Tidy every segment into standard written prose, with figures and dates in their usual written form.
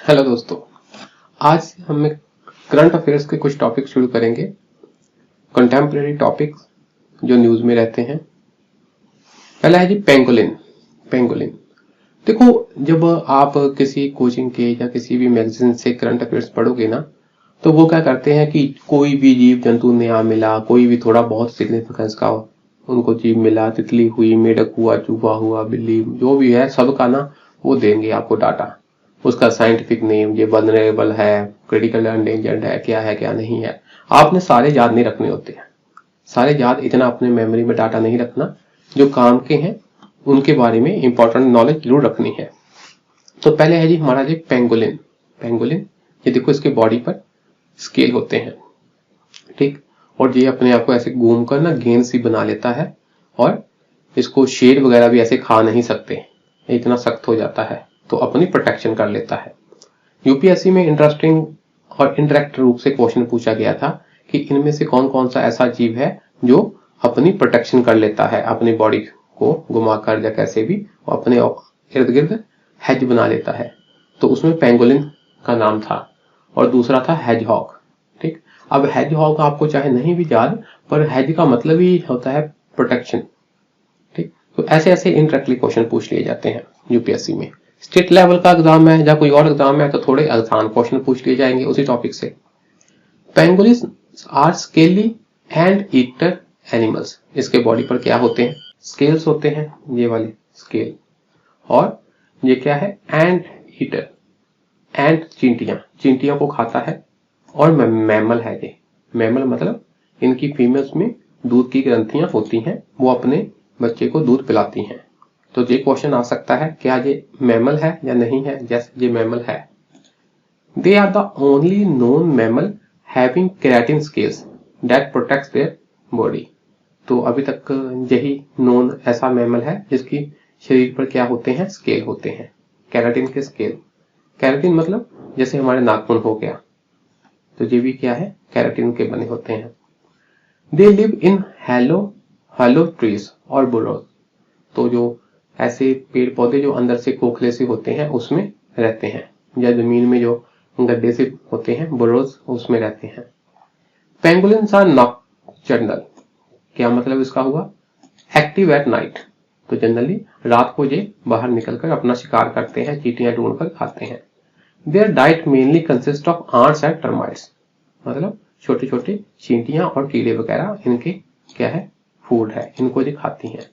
Hello दोस्तों, आज हम करंट अफेयर्स के कुछ टॉपिक शुरू करेंगे। कंटेम्प्रेरी टॉपिक्स जो न्यूज में रहते हैं। पहला है जी पेंगोलिन। पेंगोलिन देखो, जब आप किसी कोचिंग के या किसी भी मैगजीन से करंट अफेयर्स पढ़ोगे ना, तो वो क्या करते हैं कि कोई भी जीव जंतु नया मिला, कोई भी थोड़ा बहुत सिग्निफिकेंस का उनको जीव मिला, तितली हुई, मेढक हुआ, चूहा हुआ, बिल्ली, जो भी है सबका ना वो देंगे आपको डाटा, उसका साइंटिफिक नेम, ये वल्नरेबल है, क्रिटिकल एंडेंजर्ड है, क्या नहीं है। आपने सारे याद नहीं रखने होते हैं, सारे याद इतना अपने मेमोरी में डाटा नहीं रखना। जो काम के हैं उनके बारे में इंपॉर्टेंट नॉलेज जरूर रखनी है। तो पहले है जी हमारा जी पेंगोलिन। पेंगोलिन ये देखो, इसके बॉडी पर स्केल होते हैं, ठीक, और ये अपने आप को ऐसे घूम कर ना गेंद सी बना लेता है, और इसको शेर वगैरह भी ऐसे खा नहीं सकते, इतना सख्त हो जाता है, तो अपनी प्रोटेक्शन कर लेता है। यूपीएससी में इंटरेस्टिंग और इंडायरेक्ट रूप से क्वेश्चन पूछा गया था कि इनमें से कौन कौन सा ऐसा जीव है जो अपनी प्रोटेक्शन कर लेता है, अपनी बॉडी को घुमाकर या कैसे भी अपने इर्द गिर्द हेज बना लेता है। तो उसमें पेंगोलिन का नाम था, और दूसरा था हेजहॉग। ठीक, अब हेजहॉग आपको चाहे नहीं भी याद, पर हेज का मतलब ही होता है प्रोटेक्शन। ठीक, तो ऐसे ऐसे इंडायरेक्टली क्वेश्चन पूछ लिए जाते हैं यूपीएससी में। स्टेट लेवल का एग्जाम है या कोई और एग्जाम है तो थोड़े आसान क्वेश्चन पूछ लिए जाएंगे उसी टॉपिक से। Pangolins are scaly and eater animals. इसके बॉडी पर क्या होते हैं? स्केल्स होते हैं, ये वाले स्केल। और ये क्या है? And eater. एंड चींटियां, चींटियों को खाता है। और मैमल है ये। मैमल मतलब इनकी फीमेल्स में दूध की ग्रंथियां होती हैं, वो अपने बच्चे को दूध पिलाती हैं। तो ये क्वेश्चन आ सकता है, क्या ये मैमल है या नहीं है? यस, ये मैमल है। They are the only known mammal having keratin scales that protects their body. तो अभी तक यही नोन ऐसा मैमल है जिसकी शरीर पर क्या होते हैं? स्केल होते हैं, केराटिन के स्केल। केराटिन मतलब जैसे हमारे नाखून हो गया, तो ये भी क्या है? केराटिन के बने होते हैं। They live in hello trees और बुरोज। तो जो ऐसे पेड़ पौधे जो अंदर से खोखले से होते हैं उसमें रहते हैं, या जमीन में जो गड्ढे से होते हैं, बुरोज, उसमें रहते हैं। पेंगुलिन्स आर नॉकटर्नल। क्या मतलब इसका हुआ? Active at night. तो जनरली रात को ये बाहर निकलकर अपना शिकार करते हैं, चींटियां ढूंढकर खाते हैं। Their diet mainly consist of ants and termites. मतलब छोटे छोटे चींटियां और कीड़े वगैरह इनके क्या है? फूड है, इनको ये खाती हैं।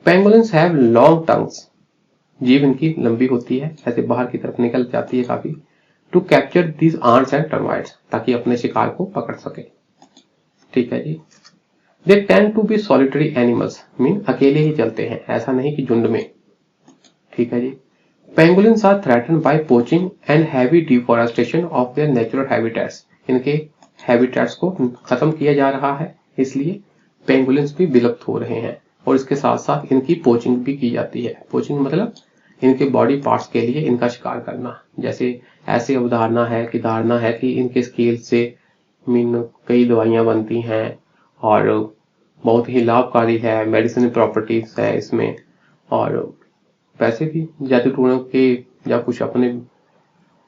Pangolins have long tongues. जीभ इनकी लंबी होती है, ऐसे बाहर की तरफ निकल जाती है काफी, to capture these ants and termites, ताकि अपने शिकार को पकड़ सके। ठीक है जी। They tend to be solitary animals, mean अकेले ही चलते हैं, ऐसा नहीं कि झुंड में। ठीक है जी। Pangolins are threatened by poaching and heavy deforestation of their natural habitats. इनके हैबिटेट्स को खत्म किया जा रहा है, इसलिए पेंगोलिन्स भी विलुप्त हो रहे हैं। और इसके साथ साथ इनकी पोचिंग भी की जाती है। पोचिंग मतलब इनके बॉडी पार्ट्स के लिए इनका शिकार करना। जैसे ऐसी अवधारणा है कि धारणा है कि इनके स्केल से मीन कई दवाइयां बनती हैं और बहुत ही लाभकारी है, मेडिसिन प्रॉपर्टीज है इसमें। और वैसे भी जादू टोनों के या कुछ अपने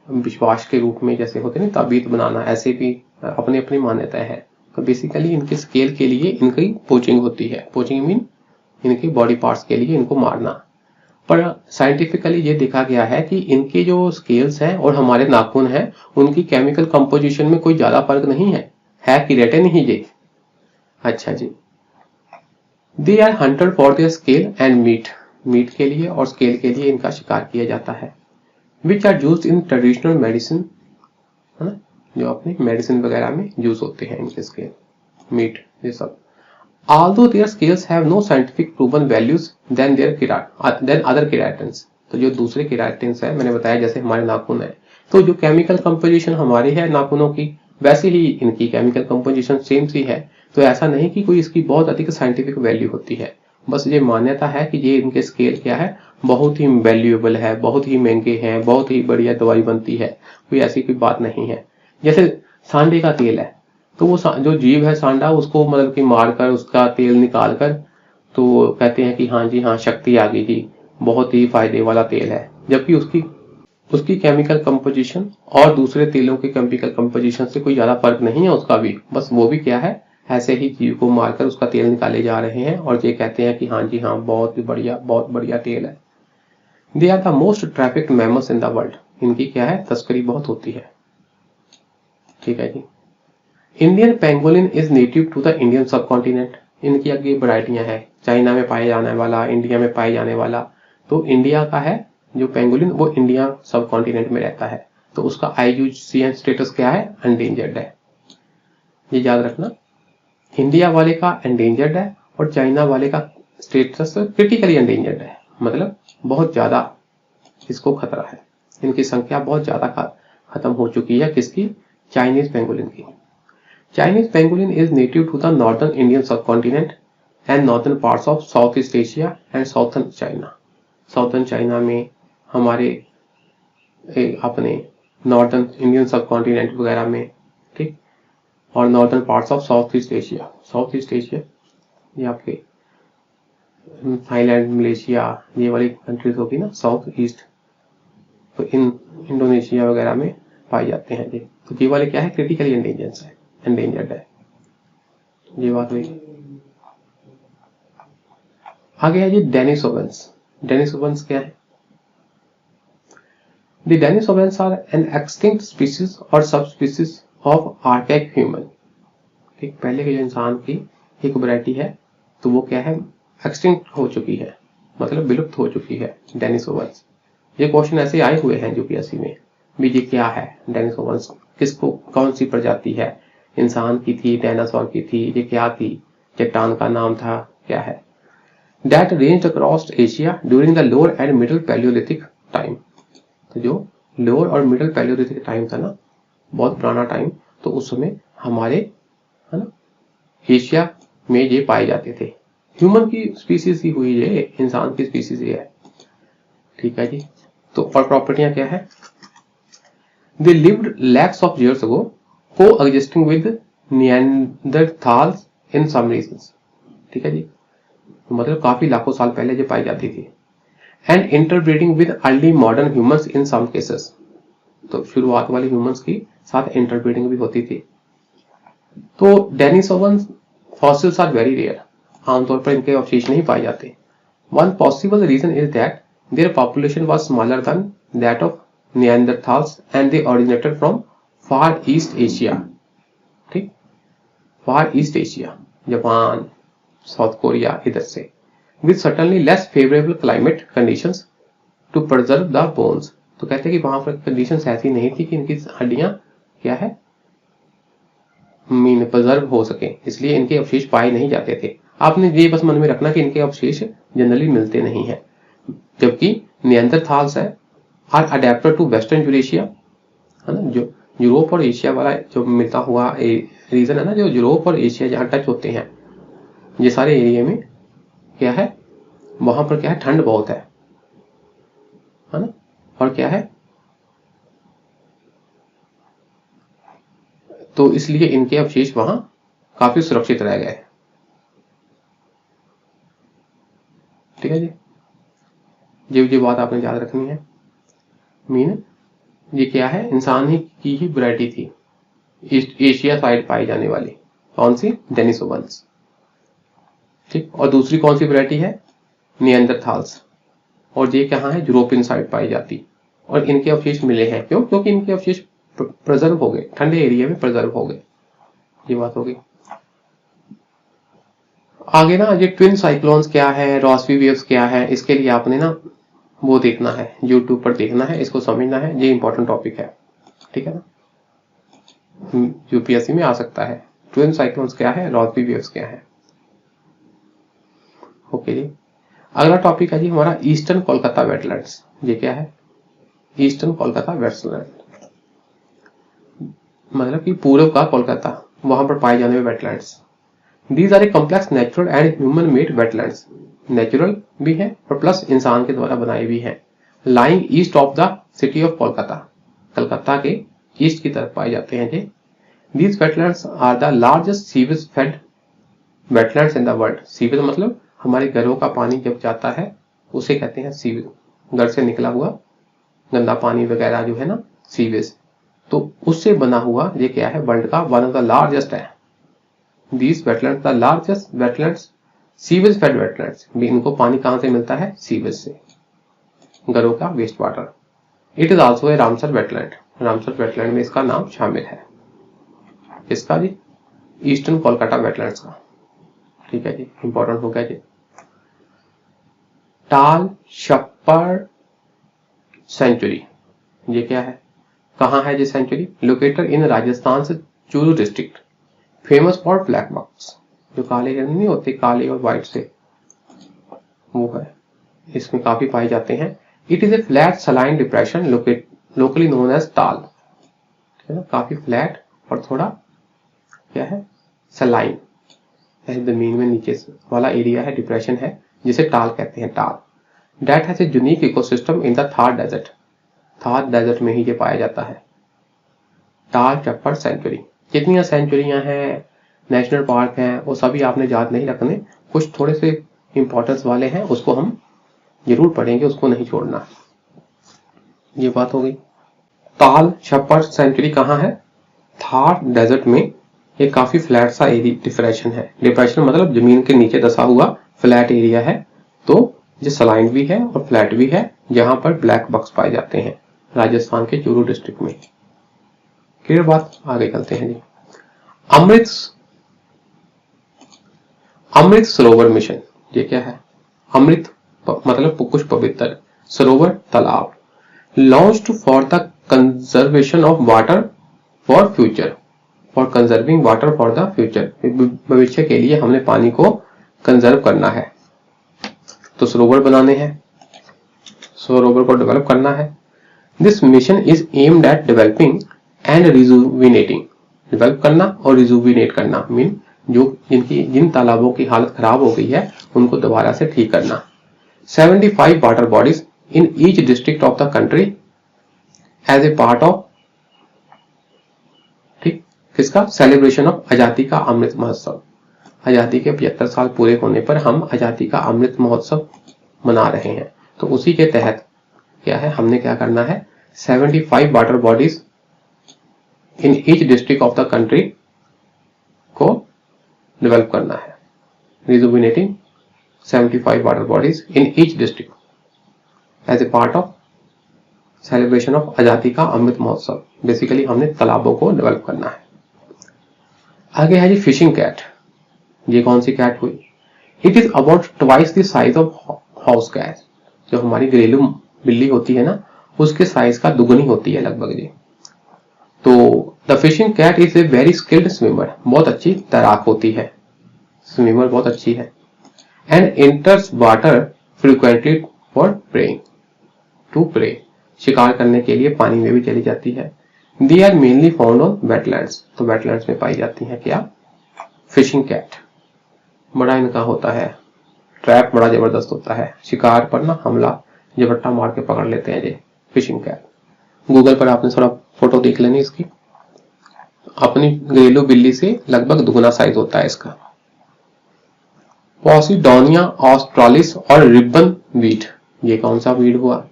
विश्वास के रूप में जैसे होते हैं ताबीज बनाना, ऐसे भी अपनी अपनी मान्यताएं हैं। तो बेसिकली इनके स्केल के लिए इनकी पोचिंग होती है। पोचिंग मीन इनके बॉडी पार्ट्स के लिए इनको मारना। पर साइंटिफिकली ये देखा गया है कि इनके जो स्केल्स हैं और हमारे नाखून हैं, उनकी केमिकल कंपोजिशन में कोई ज्यादा फर्क नहीं है केराटिन ही ये। अच्छा जी। They are hunted for their scale and meat. Meat के लिए और स्केल के लिए इनका शिकार किया जाता है। Which are used in traditional medicine, जो अपने मेडिसिन वगैरह में यूज होते हैं इनके स्केल, मीट, ये सब। Although their scales have no scientific proven values than other keratins। तो जो दूसरे केराटिन्स है, मैंने बताया जैसे हमारे नाखून है, तो जो केमिकल कंपोजिशन हमारी है नाखूनों की, वैसे ही इनकी केमिकल कंपोजिशन सेम सी है। तो ऐसा नहीं कि कोई इसकी बहुत अधिक साइंटिफिक वैल्यू होती है, बस ये मान्यता है कि ये इनके स्केल क्या है? बहुत ही वैल्यूएबल है, बहुत ही महंगे हैं, बहुत ही बढ़िया दवाई बनती है, कोई ऐसी कोई बात नहीं है। जैसे सांडे का तेल है, तो वो जो जीव है सांडा, उसको मतलब कि मारकर उसका तेल निकाल कर तो कहते हैं कि हाँ जी हाँ, शक्ति आ गई जी, बहुत ही फायदे वाला तेल है। जबकि उसकी उसकी केमिकल कंपोजिशन और दूसरे तेलों के केमिकल कंपोजिशन से कोई ज्यादा फर्क नहीं है उसका भी, बस वो भी क्या है, ऐसे ही जीव को मारकर उसका तेल निकाले जा रहे हैं और ये कहते हैं कि हाँ जी हाँ बहुत बढ़िया तेल है। They are the most trafficked mammals in the world. इनकी क्या है, तस्करी बहुत होती है। ठीक है जी। Indian pangolin is native to the Indian subcontinent. इनकी आगे वैरायटियां हैं, चाइना में पाए जाने वाला, इंडिया में पाए जाने वाला। तो इंडिया का है जो पेंगोलिन वो इंडिया सब कॉन्टिनेंट में रहता है, तो उसका IUCN स्टेटस क्या है, एंडेंजर्ड है। ये याद रखना, इंडिया वाले का एंडेंजर्ड है और चाइना वाले का स्टेटस क्रिटिकली एंडेंजर्ड है, मतलब बहुत ज्यादा इसको खतरा है। इनकी संख्या बहुत ज्यादा खत्म हो चुकी है। किसकी, चाइनीज पेंगोलिन की। Chinese pangolin is native to the northern Indian subcontinent and northern parts of south east Asia and southern China. Southern China में हमारे अपने नॉर्दर्न इंडियन सब कॉन्टिनेंट वगैरह में, ठीक, और northern parts of south east Asia. South east Asia ये आपके थाईलैंड, मलेशिया, ये वाली कंट्रीज होगी ना साउथ ईस्ट, तो इन इंडोनेशिया वगैरह में पाए जाते हैं ये। तो ये वाले क्या है, क्रिटिकली एंडेंजर्ड है। ये बात हुई। आगे है जी डेनिसोवंस। डेनिसोवंस क्या है, The Denisovans are an extinct species or subspecies of archaic human। ठीक, पहले के जो इंसान की एक वैरायटी है तो वो क्या है, एक्सटिंक्ट हो चुकी है, मतलब विलुप्त हो चुकी है डेनिसोवंस। ये क्वेश्चन ऐसे आए हुए हैं यूपीएससी में भी, ये क्या है डेनिसोवंस, किसको, कौन सी प्रजाति है, इंसान की थी, डायनासोर की थी, ये क्या थी, चट्टान का नाम था, क्या है। That ranged across Asia during the lower and middle Paleolithic time। तो जो लोअर और मिडिल पैलियोलिथिक टाइम था ना, बहुत पुराना टाइम, तो उस समय हमारे, है ना, एशिया में ये पाए जाते थे। ह्यूमन की स्पीसीज ही हुई ये, इंसान की स्पीसीज ये है। ठीक है जी। तो और प्रॉपर्टियां क्या है, they lived lakhs of years ago coexisting with Neanderthals in some regions. ठीक है जी, मतलब काफी लाखों साल पहले ये पाई जाती थी। And interbreeding with early modern humans in some cases. तो शुरुआत वाले ह्यूमंस की साथ इंटरब्रीडिंग भी होती थी। तो Denisovan fossils are very rare, आमतौर पर इनके अवशेष नहीं पाए जाते। One possible reason is that their population was smaller than that of Neanderthals and they originated from far east Asia. ठीक, far east Asia, Japan, South Korea, इधर से, with certainly less favorable climate conditions to preserve the bones। तो कहते हैं कि वहां पर conditions ऐसी नहीं थी कि इनकी हड्डियां क्या है, मीन प्रिजर्व हो सके, इसलिए इनके अवशेष पाए नहीं जाते थे। आपने ये बस मन में रखना कि इनके अवशेष जनरली मिलते नहीं है, जबकि निएंडरथाल्स है are adapted to western Eurasia, है ना, जो यूरोप और एशिया वाला जो मिलता हुआ रीजन है ना, जो यूरोप और एशिया जहां टच होते हैं, ये सारे एरिया में क्या है, वहां पर क्या है, ठंड बहुत है ना, और क्या है, तो इसलिए इनके अवशेष वहां काफी सुरक्षित रह गए। ठीक है जी, ये बात आपने याद रखनी है। मीन ये क्या है, इंसान ही की ही वैरायटी थी, ईस्ट एशिया साइड पाई जाने वाली। कौन सी, डेनिसोवंस। ठीक, और दूसरी कौन सी वैरायटी है, निएंडरथाल्स, और ये कहाँ है, यूरोपियन साइड पाई जाती। और इनके अवशेष मिले हैं, क्यों, क्योंकि इनके अवशेष प्रिजर्व हो गए, ठंडे एरिया में प्रिजर्व हो गए। ये बात होगी। आगे ना ये ट्विन साइक्लोन्स क्या है, रॉसबी वेव्स क्या है, इसके लिए आपने ना वो देखना है, यूट्यूब पर देखना है, इसको समझना है, ये इंपॉर्टेंट टॉपिक है। ठीक है ना, यूपीएससी में आ सकता है, ट्विन साइक्लोन्स क्या है, रॉसबी वेव्स क्या है। ओके जी। अगला टॉपिक है जी हमारा ईस्टर्न कोलकाता वेटलैंड्स। ये क्या है, ईस्टर्न कोलकाता वेटलैंड, मतलब कि पूर्व का कोलकाता, वहां पर पाए जाने वाले wetlands. These are a complex natural and human made wetlands. Natural भी है और प्लस इंसान के द्वारा बनाए भी हैं। Lying east of the city of Kolkata, Calcutta के ईस्ट की तरफ पाए जाते हैं ये। These wetlands are the largest sewage fed wetlands in the world. Sewage मतलब हमारे घरों का पानी जब जाता है उसे कहते हैं सीवेज, घर से निकला हुआ गंदा पानी वगैरह जो है ना, सीवेज, तो उससे बना हुआ ये क्या है, वर्ल्ड का वन ऑफ द लार्जेस्ट है। These wetlands the largest wetlands, sewage fed wetlands. इनको पानी कहां से मिलता है, सीवेज से, घरों का waste water. It is also a Ramsar wetland, Ramsar wetland में इसका नाम शामिल है, इसका जी ईस्टर्न कोलकाता वेटलैंड्स का। ठीक है जी, इंपॉर्टेंट हो गया जी। टाल छप्पर सेंचुरी, ये क्या है, कहां है ये सेंचुरी, लोकेटेड इन राजस्थान से Churu district, famous for black बक्स, जो काले हिरन नहीं होते, काले और व्हाइट से, वो है, इसमें काफी पाए जाते हैं। It is a flat saline depression locally known as tal, है ना, काफी फ्लैट और थोड़ा क्या है, सलाइन, जमीन में नीचे वाला एरिया है, डिप्रेशन है, जिसे टाल कहते हैं, tal. That has a unique ecosystem in the Thar desert, Thar desert में ही ये पाया जाता है। टाल छप्पर सेंचुरी, कितनी सेंचुरियां हैं, नेशनल पार्क हैं, वो सभी आपने याद नहीं रखने, कुछ थोड़े से इंपॉर्टेंस वाले हैं, उसको हम जरूर पढ़ेंगे, उसको नहीं छोड़ना। ये बात हो गई। टाल छप्पर सेंचुरी कहाँ है, थार डेजर्ट में। ये काफी फ्लैट सा एरिया डिप्रेशन है, डिप्रेशन मतलब जमीन के नीचे दसा हुआ फ्लैट एरिया है, तो ये सलाइन भी है और फ्लैट भी है, जहां पर ब्लैक बक्स पाए जाते हैं, राजस्थान के चूरू डिस्ट्रिक्ट में। क्लियर बात, आगे चलते हैं जी। अमृत सरोवर मिशन, ये क्या है, अमृत मतलब कुछ पवित्र, सरोवर तालाब, launched for the conservation of water for future, for conserving water for the future, भविष्य के लिए हमने पानी को कंजर्व करना है, तो सरोवर बनाने हैं, सरोवर को डेवलप करना है। This mission is aimed at developing and rejuvenating, develop करना और रिजुविनेट करना मीन जो जिन तालाबों की हालत खराब हो गई है उनको दोबारा से ठीक करना। 75 water bodies in each district of the country as a part of, ठीक, किसका, सेलिब्रेशन ऑफ आजादी का अमृत महोत्सव। आजादी के 75 साल पूरे होने पर हम आजादी का अमृत महोत्सव मना रहे हैं, तो उसी के तहत क्या है, हमने क्या करना है, 75 water bodies in each district of the country को डेवलप करना है, rejuvenating 75 water bodies in each district as a part of celebration of आजादी का अमृत महोत्सव। बेसिकली हमने तालाबों को डेवलप करना है। आगे है जी फिशिंग कैट, ये कौन सी कैट हुई, it is about twice the size of house cat, जो हमारी घरेलू बिल्ली होती है ना, उसके साइज का दुगनी होती है लगभग ये। तो the fishing cat is a very skilled swimmer, बहुत अच्छी तैराक होती है, स्विमर बहुत अच्छी है, and enters water frequently for preying, to prey, शिकार करने के लिए पानी में भी चली जाती है। They are mainly found on wetlands, तो वेटलैंड्स में पाई जाती है क्या, फिशिंग कैट। बड़ा इनका होता है ट्रैप, बड़ा जबरदस्त होता है, शिकार पर ना हमला झपट्टा मार के पकड़ लेते हैं ये फिशिंग कैट। गूगल पर आपने थोड़ा फोटो देख लेनी इसकी, अपनी घरेलू बिल्ली से लगभग दुगना साइज होता है इसका। पॉसिडोनिया ऑस्ट्रालिस और रिबन वीड, ये कौन सा वीड हुआ,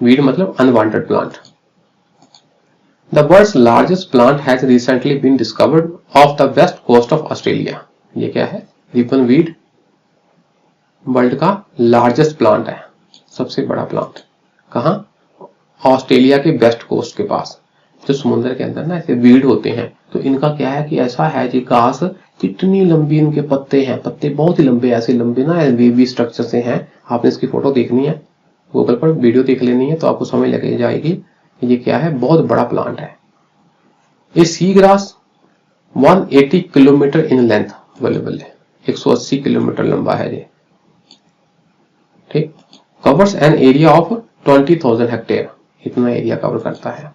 वीड मतलब unwanted plant. The world's largest plant has recently been discovered off the west coast of Australia, ये क्या है, रिबन वीड वर्ल्ड का लार्जेस्ट प्लांट है, सबसे बड़ा प्लांट, कहां, ऑस्ट्रेलिया के वेस्ट कोस्ट के पास, जो समुद्र के अंदर ना ऐसे वीड होते हैं, तो इनका क्या है कि ऐसा है जी घास, कितनी लंबी इनके पत्ते हैं, पत्ते बहुत ही लंबे, ऐसे लंबे ना वेवी स्ट्रक्चर से हैं। आपने इसकी फोटो देखनी है, गूगल पर वीडियो देख लेनी है, तो आपको समझ लग जाएगी ये क्या है, बहुत बड़ा प्लांट है। ये sea grass 180 kilometre in length available है, 180 किलोमीटर लंबा है ये, ठीक, covers an area of 20,000 hectare, इतना एरिया कवर करता है।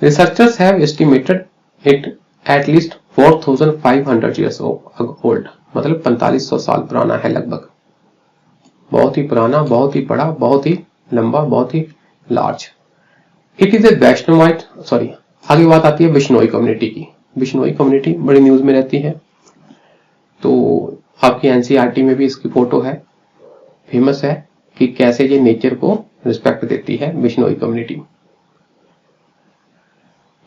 Researchers have estimated it at least 4,500 years old, मतलब 4500 साल पुराना है लगभग, बहुत ही पुराना, बहुत ही बड़ा, बहुत ही लंबा, बहुत ही large. It is a Vaishnavite, sorry आगे बात आती है बिश्नोई कम्युनिटी की। बिश्नोई कम्युनिटी बड़ी न्यूज में रहती है, तो आपकी एनसीईआरटी में भी इसकी फोटो है, फेमस है कि कैसे ये नेचर को रिस्पेक्ट देती है बिश्नोई कम्युनिटी।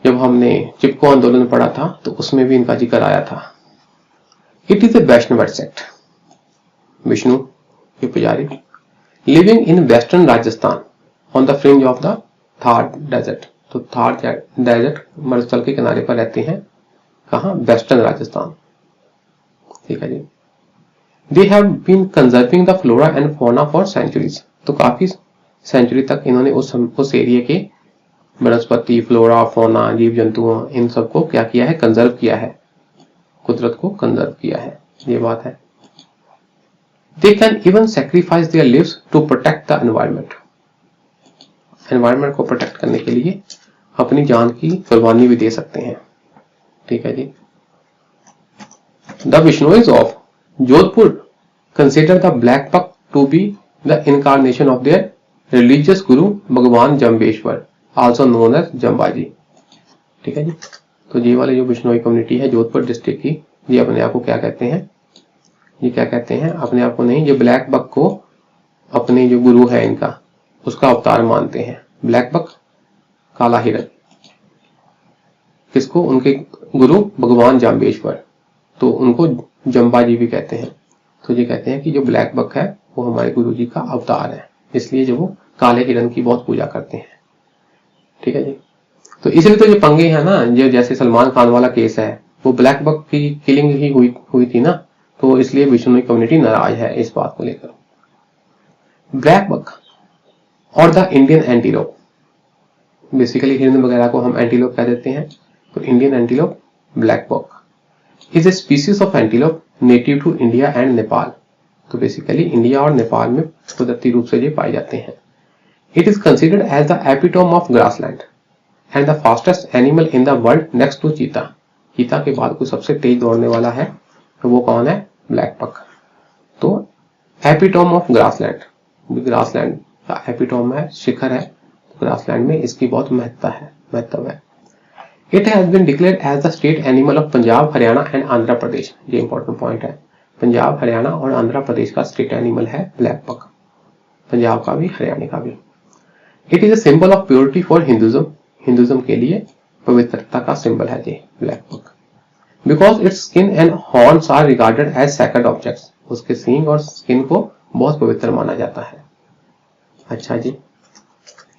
जब हमने चिपको आंदोलन पढ़ा था तो उसमें भी इनका जिक्र आया था। It is a Vaishnav sect, Vishnu के पुजारी, living in western Rajasthan on the fringe of the Thar desert. तो थार डेजर्ट मरुस्थल के किनारे पर रहते हैं, कहां? वेस्टर्न राजस्थान। ठीक है जी। They have been conserving the flora and fauna for centuries. तो काफी सेंचुरी तक इन्होंने उस एरिया के वनस्पति, फ्लोरा, फौना, जीव जंतुओं, इन सबको क्या किया है? कंजर्व किया है, कुदरत को कंजर्व किया है, ये बात है। They can even sacrifice their lives to protect the environment. Environment को प्रोटेक्ट करने के लिए अपनी जान की कुर्बानी भी दे सकते हैं। ठीक है जी। The Bishnois of Jodhpur consider the blackbuck to be the incarnation of their religious guru Bhagwan Jambheshwar, also known as Jambaji. ठीक है जी। तो ये वाले जो बिश्नोई कम्युनिटी है जोधपुर डिस्ट्रिक्ट की, ये अपने आप को क्या कहते हैं? ये क्या कहते हैं? अपने आप को नहीं, ये ब्लैक बक को अपने जो गुरु है इनका, उसका अवतार मानते हैं। ब्लैक बक, काला हिरन, किसको? उनके गुरु भगवान जाम्बेश्वर, तो उनको जम्बाजी भी कहते हैं। तो ये कहते हैं कि जो ब्लैक बक है वो हमारे गुरु जी का अवतार है, इसलिए जो वो काले हिरन की बहुत पूजा करते हैं। ठीक है जी। तो इसलिए तो ये पंगे हैं ना, जो जैसे सलमान खान वाला केस है, वो ब्लैक बक की किलिंग ही हुई थी ना, तो इसलिए बिश्नोई कम्युनिटी नाराज है इस बात को लेकर। ब्लैक बक और द इंडियन एंटीलोप, बेसिकली हिरन वगैरह को हम एंटीलोप कह देते हैं, तो Indian antelope black buck is a species of antelope native to India and Nepal. तो बेसिकली इंडिया और नेपाल में कुदरती रूप से ये पाए जाते हैं। It is considered as the epitome of grassland and the fastest animal in the world next to cheetah. चीता के बाद कोई सबसे तेज दौड़ने वाला है तो वो कौन है? Black buck. तो एपिटोम ऑफ ग्रासलैंड, ग्रासलैंड का एपिटोम है, शिखर है, ग्रासलैंड में इसकी बहुत महत्व है। It has been declared as the state animal of Punjab, Haryana and Andhra Pradesh. ये इंपॉर्टेंट पॉइंट है, पंजाब, हरियाणा और आंध्र प्रदेश का स्टेट एनिमल है ब्लैक बक, पंजाब का भी, हरियाणा का भी। It is a symbol of purity for Hinduism, Hinduism के लिए पवित्रता का सिंबल है ये black buck. Because its skin and horns are regarded as sacred objects, उसके सींग और स्किन को बहुत पवित्र माना जाता है। अच्छा जी।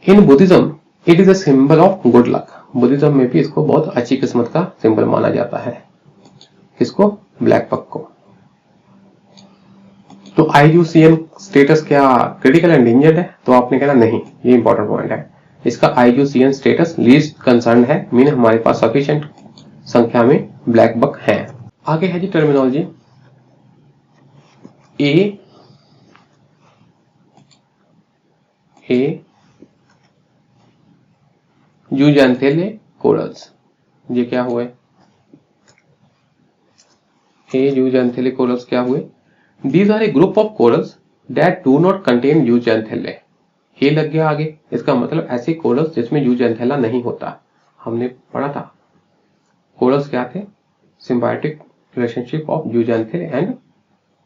In Buddhism it is a symbol of good luck, Buddhism में भी इसको बहुत अच्छी किस्मत का सिंबल माना जाता है। किसको? ब्लैक बक को। तो IUCN स्टेटस क्या क्रिटिकल एंडेंजर्ड है? तो आपने कहना नहीं, ये इंपॉर्टेंट पॉइंट है। इसका IUCN स्टेटस लीस्ट कंसर्न है, मीन हमारे पास सफिशिएंट संख्या में ब्लैक बक हैं। आगे है जी टर्मिनोलॉजी। ए यूजेंथेले कोरल्स, ये क्या हुए? यूजेंथेले कोरल्स क्या हुए? These are a group of corals that do not contain यूजेंथेले। ये लग गया आगे, इसका मतलब ऐसे कोरल्स जिसमें यूजेंथेला नहीं होता। हमने पढ़ा था कोरल्स क्या थे? सिम्बायोटिक रिलेशनशिप ऑफ यूजेंथेले एंड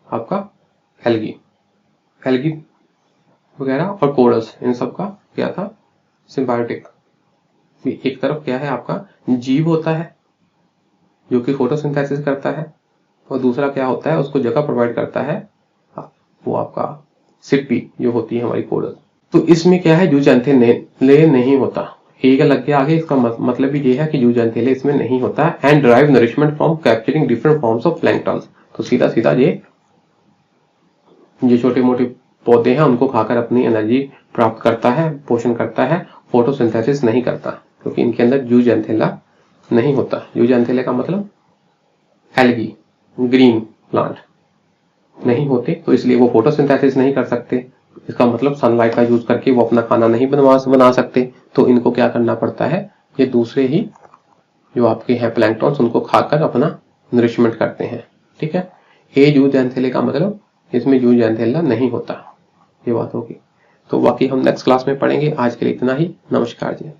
आपका एल्गी वगैरह, और कोरल्स, इन सब का क्या था? सिम्बायोटिक। एक तरफ क्या है आपका जीव होता है जो कि फोटोसिंथेसिस करता है, और दूसरा क्या होता है? उसको जगह प्रोवाइड करता है वो आपका सिप्पी जो होती है हमारी कोरल। तो इसमें क्या है? यूजेंथेले नहीं होता। एक लग के आगे, इसका मतलब भी ये है कि यूजेंथेले इसमें नहीं होता। And drive nourishment from capturing different forms of plankton. तो सीधा सीधा ये छोटे मोटे पौधे हैं उनको खाकर अपनी एनर्जी प्राप्त करता है, पोषण करता है, फोटोसिंथेसिस नहीं करता, क्योंकि इनके अंदर यूजेंथेला नहीं होता। यूजेंथेले का मतलब एल्गी, ग्रीन प्लांट नहीं होते, तो इसलिए वो फोटोसिंथेसिस नहीं कर सकते। इसका मतलब सनलाइट का यूज करके वो अपना खाना नहीं बना सकते, तो इनको क्या करना पड़ता है? ये दूसरे ही जो आपके हैं प्लैंकटन्स उनको खाकर अपना नरिशमेंट करते हैं। ठीक है। यूजेंथेले का मतलब इसमें यूजेंथेला नहीं होता, ये बात होगी। तो बाकी हम नेक्स्ट क्लास में पढ़ेंगे। आज के लिए इतना ही। नमस्कार जी।